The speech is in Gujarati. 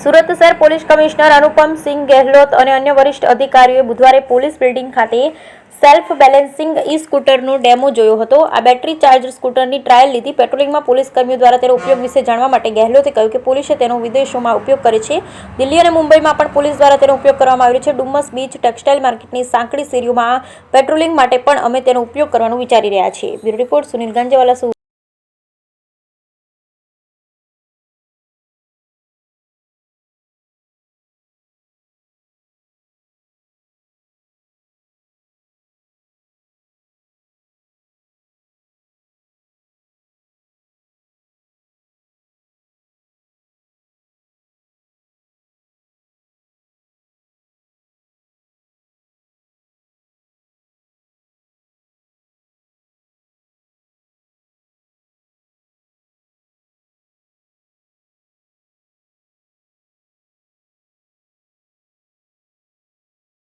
સુરત શહેર પોલીસ કમિશનર અનુપમ સિંહ ગેહલોત અને અન્ય વરિષ્ઠ અધિકારીઓએ બુધવારે પોલીસ બિલ્ડિંગ ખાતે સેલ્ફ બેલેન્સિંગ સ્કૂટરનો ડેમો જોયો હતો। આ બેટરી ચાર્જ સ્કૂટરની ટ્રાયલ લીધી। પેટ્રોલિંગમાં પોલીસ કર્મીઓ દ્વારા તેનો ઉપયોગ વિશે જાણવા માટે ગેહલોતે કહ્યું કે પોલીસે તેનો વિદેશોમાં ઉપયોગ કરે છે। દિલ્હી અને મુંબઈમાં પણ પોલીસ દ્વારા તેનો ઉપયોગ કરવામાં આવી રહ્યો છે। ડુમ્મસ બીચ ટેક્સટાઇલ માર્કેટની સાંકડી શેરીઓમાં પેટ્રોલિંગ માટે પણ અમે તેનો ઉપયોગ કરવાનું વિચારી રહ્યા છીએ। Bureau report Sunil Ganjewala.